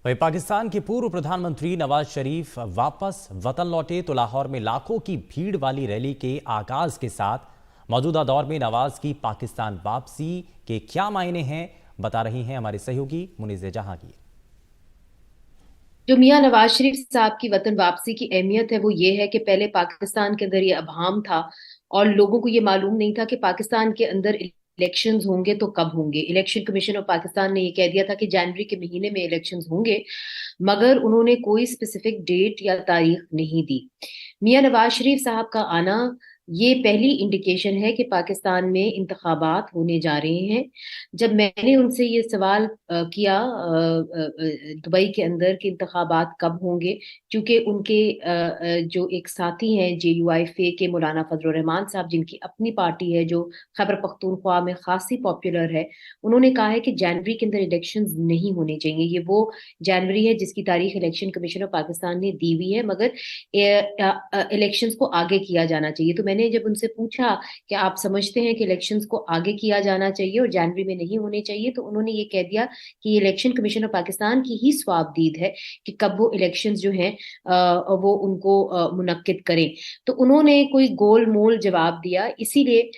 वहीं पाकिस्तान के पूर्व प्रधानमंत्री नवाज शरीफ वापस वतन लौटे तो लाहौर में लाखों की भीड़ वाली रैली के आगाज के साथ मौजूदा दौर में नवाज की पाकिस्तान वापसी के क्या मायने हैं, बता रही हैं हमारे सहयोगी मुनीज़ जहांगीर। जो मियां नवाज शरीफ साहब की वतन वापसी की अहमियत है वो ये है कि पहले पाकिस्तान के अंदर ये अभाम था और लोगों को ये मालूम नहीं था कि पाकिस्तान के अंदर इलेक्शंस होंगे तो कब होंगे। इलेक्शन कमीशन ऑफ पाकिस्तान ने ये कह दिया था कि जनवरी के महीने में इलेक्शंस होंगे, मगर उन्होंने कोई स्पेसिफिक डेट या तारीख नहीं दी। मियां नवाज शरीफ साहब का आना ये पहली इंडिकेशन है कि पाकिस्तान में इंतखाबात होने जा रहे हैं। जब मैंने उनसे ये सवाल किया दुबई के अंदर कि इंतखाबात कब होंगे, क्योंकि उनके जो एक साथी हैं JUIFA के मौलाना फजल रहमान साहब, जिनकी अपनी पार्टी है जो खैबर पख्तूनख्वा में खासी पॉपुलर है, उन्होंने कहा है कि जनवरी के अंदर इलेक्शंस नहीं होने चाहिए। ये वो जनवरी है जिसकी तारीख इलेक्शन कमीशन ऑफ पाकिस्तान ने दी हुई है, मगर इलेक्शंस को आगे किया जाना चाहिए। तो मैंने जब उनसे पूछा कि आप समझते हैं कि इलेक्शंस को आगे किया जाना चाहिए और जनवरी में नहीं होने चाहिए, तो उन्होंने ये कह दिया कि ये इलेक्शन कमीशन ऑफ पाकिस्तान की ही स्वाबदीद है कि कब वो इलेक्शंस जो हैं वो उनको मुनक्किद करें। तो उन्होंने कोई गोल मोल जवाब दिया, इसीलिए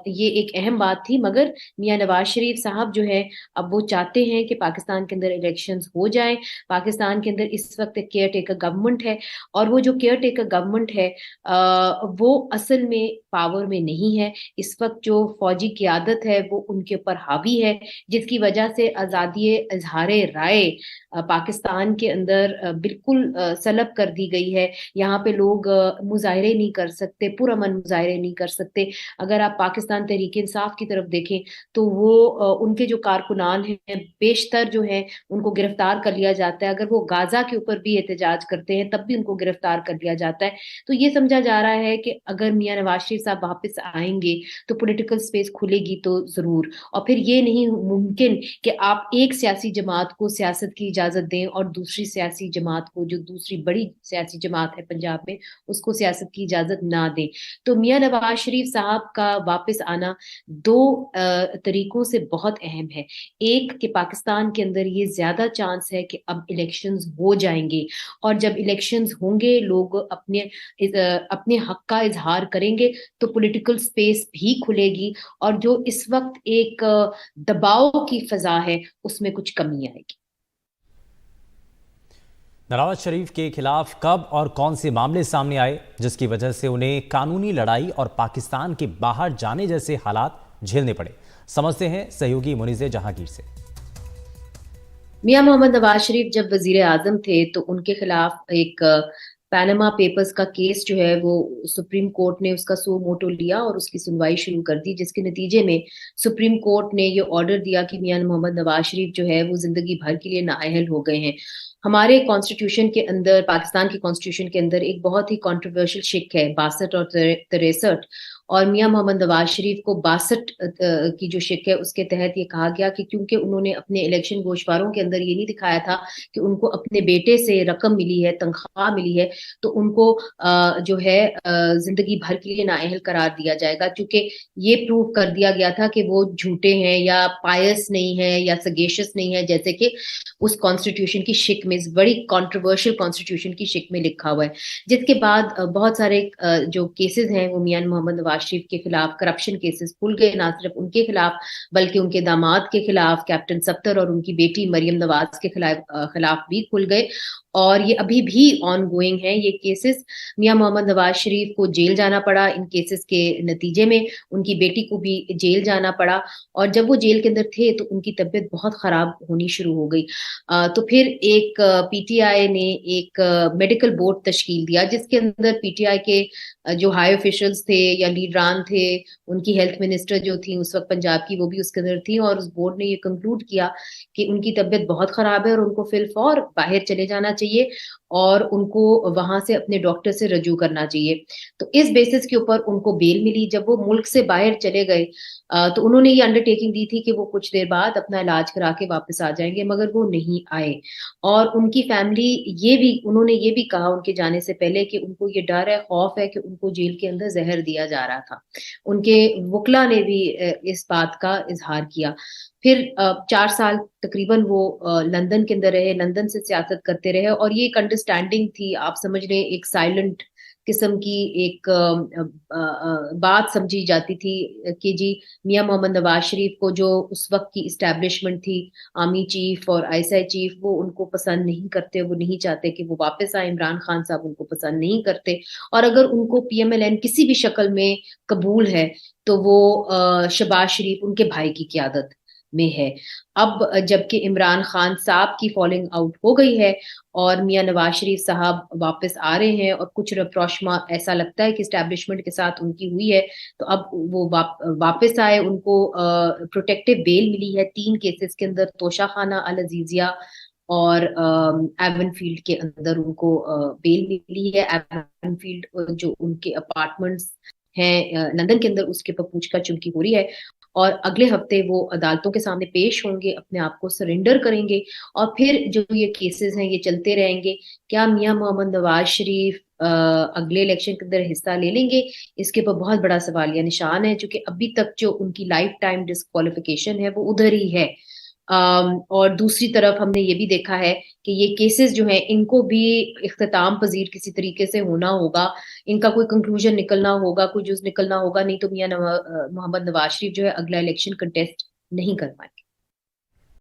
ये एक अहम बात थी। मगर मियां नवाज शरीफ साहब जो है अब वो चाहते हैं कि पाकिस्तान के अंदर इलेक्शंस हो जाएं। पाकिस्तान के अंदर इस वक्त एक केयर टेकर गवर्नमेंट है और वो जो केयर टेकर गवर्नमेंट है वो असल में पावर में नहीं है। इस वक्त जो फौजी क़यादत है वो उनके ऊपर हावी है, जिसकी वजह से आज़ादी इज़हारे राय पाकिस्तान के अंदर बिल्कुल सलब कर दी गई है। यहाँ पे लोग मुजाहरे नहीं कर सकते, पुरअमन मुजाहरे नहीं कर सकते। अगर आप पाकिस्तान तहरीक इंसाफ की तरफ देखें तो वो उनके जो कारकुनान हैं बेशतर जो हैं उनको गिरफ्तार कर लिया जाता है। अगर वो गाजा के ऊपर भी एहतजाज करते हैं तब भी उनको गिरफ्तार कर लिया जाता है। तो ये समझा जा रहा है कि अगर मियां नवाज शरीफ साहब वापस आएंगे तो पॉलिटिकल स्पेस खुलेगी तो जरूर। और फिर ये नहीं मुमकिन कि आप एक सियासी जमात को सियासत की इजाजत दें और दूसरी सियासी जमात को, जो दूसरी बड़ी सियासी जमात है पंजाब में, उसको सियासत की इजाजत ना दें। तो मियां नवाज शरीफ साहब का वापस आना दो तरीकों से बहुत अहम है। एक कि पाकिस्तान के अंदर ये ज्यादा चांस है कि अब इलेक्शंस हो जाएंगे और जब इलेक्शंस होंगे लोग अपने हक का इजहार करेंगे तो पॉलिटिकल स्पेस भी खुलेगी और जो इस वक्त एक दबाव की फजा है उसमें कुछ कमी आएगी। नवाज शरीफ के खिलाफ कब और कौन से मामले सामने आए जिसकी वजह से उन्हें कानूनी लड़ाई और पाकिस्तान के बाहर जाने जैसे हालात झेलने पड़े, समझते हैं सहयोगी मुनीज़ जहांगीर से। मियां मोहम्मद नवाज शरीफ जब वजीर आजम थे तो उनके खिलाफ एक पैनामा पेपर्स का केस जो है वो सुप्रीम कोर्ट ने उसका सो मोटो लिया और उसकी सुनवाई शुरू कर दी, जिसके नतीजे में सुप्रीम कोर्ट ने ये ऑर्डर दिया कि मियां मोहम्मद नवाज शरीफ जो है वो जिंदगी भर के लिए नाअहल हो गए हैं। हमारे कॉन्स्टिट्यूशन के अंदर, पाकिस्तान के कॉन्स्टिट्यूशन के अंदर एक बहुत ही कंट्रोवर्शियल शिक है 62 और 63, और मियां मोहम्मद नवाज शरीफ को 62 की जो शिक है उसके तहत ये कहा गया कि क्योंकि उन्होंने अपने इलेक्शन गोशवारों के अंदर ये नहीं दिखाया था कि उनको अपने बेटे से रकम मिली है, तनख्वाह मिली है, तो उनको जो है जिंदगी भर के लिए नाअहल करार दिया जाएगा। क्योंकि ये प्रूव कर दिया गया था कि वो झूठे हैं या पायस नहीं है या सगेशियस नहीं है, जैसे कि उस कॉन्स्टिट्यूशन की शिक में, इस बड़ी कंट्रोवर्शियल कॉन्स्टिट्यूशन की शिक में लिखा हुआ है। जिसके बाद बहुत सारे जो केसेस हैं वो मियां मोहम्मद नवाज शरीफ के खिलाफ, करप्शन केसेस खुल गए, ना सिर्फ उनके खिलाफ बल्कि उनके दामाद के खिलाफ कैप्टन सत्तर और उनकी बेटी मरियम नवाज के खिलाफ भी खुल गए और ये अभी भी ऑन गोइंग है ये केसेस। मियां मोहम्मद नवाज शरीफ को जेल जाना पड़ा इन केसेस के नतीजे में, उनकी बेटी को भी जेल जाना पड़ा और जब वो जेल के अंदर थे तो उनकी तबीयत बहुत खराब होनी शुरू हो गई। तो फिर एक PTI ने एक मेडिकल बोर्ड तश्कील दिया जिसके अंदर PTI के जो हाई ऑफिशियल्स थे या लीडरान थे, उनकी हेल्थ मिनिस्टर जो थी उस वक्त पंजाब की, वो भी उसके अंदर थी और उस बोर्ड ने ये कंक्लूड किया कि उनकी तबीयत बहुत खराब है और उनको फिलफौर बाहर चले जाना चाहिए और उनको वहां से अपने डॉक्टर से रजू करना चाहिए। तो इस बेसिस के ऊपर उनको बेल मिली। जब वो मुल्क से बाहर चले गए तो उन्होंने ये अंडरटेकिंग दी थी कि वो कुछ देर बाद अपना इलाज करा के वापस आ जाएंगे, मगर वो नहीं आए। और उनकी फैमिली उन्होंने ये भी कहा उनके जाने से पहले कि उनको ये डर है, खौफ है कि उनको जेल के अंदर जहर दिया जा रहा था। उनके वकला ने भी इस बात का इजहार किया। پھر 4 سال تقریباً وہ لندن کے اندر رہے، لندن سے سیاست کرتے رہے، اور یہ ایک انڈرسٹینڈنگ تھی، آپ سمجھ لیں ایک سائلنٹ قسم کی ایک بات سمجھی جاتی تھی کہ جی میاں محمد نواز شریف کو جو اس وقت کی اسٹیبلشمنٹ تھی، آرمی چیف اور آئی ایس آئی چیف، وہ ان کو پسند نہیں کرتے، وہ نہیں چاہتے کہ وہ واپس آئے، عمران خان صاحب ان کو پسند نہیں کرتے، اور اگر ان کو پی ایم ایل این کسی بھی شکل میں قبول ہے تو وہ شہباز شریف ان کے بھائی کی قیادت میں ہے۔ اب جبکہ عمران خان صاحب کی فالنگ آؤٹ ہو گئی ہے اور میاں نواز شریف صاحب واپس آ رہے ہیں، اور کچھ رپروشما ایسا لگتا ہے کہ اسٹیبلشمنٹ کے ساتھ ان کی ہوئی ہے، تو اب وہ واپس آئے، ان کو پروٹیکٹیو بیل ملی ہے 3 کیسز کے اندر، توشہ خانہ العزیزیہ اور ایون فیلڈ کے اندر ان کو بیل ملی ہے۔ ایون فیلڈ جو ان کے اپارٹمنٹس ہیں لندن کے اندر، اس کے اوپر پوچھ گچھ ان کی ہو رہی ہے، اور اگلے ہفتے وہ عدالتوں کے سامنے پیش ہوں گے، اپنے آپ کو سرنڈر کریں گے، اور پھر جو یہ کیسز ہیں یہ چلتے رہیں گے۔ کیا میاں محمد نواز شریف اگلے الیکشن کے اندر حصہ لے لیں گے؟ اس کے اوپر بہت بڑا سوالیہ نشان ہے، چونکہ ابھی تک جو ان کی لائف ٹائم ڈسکوالیفیکیشن ہے وہ ادھر ہی ہے۔ اور دوسری طرف ہم نے یہ بھی دیکھا ہے کہ یہ کیسز جو ہیں ان کو بھی اختتام پذیر کسی طریقے سے ہونا ہوگا، ان کا کوئی کنکلوژن نکلنا ہوگا، کوئی جز نکلنا ہوگا، نہیں تو میاں محمد نواز شریف جو ہے اگلا الیکشن کنٹیسٹ نہیں کر پائیں گے۔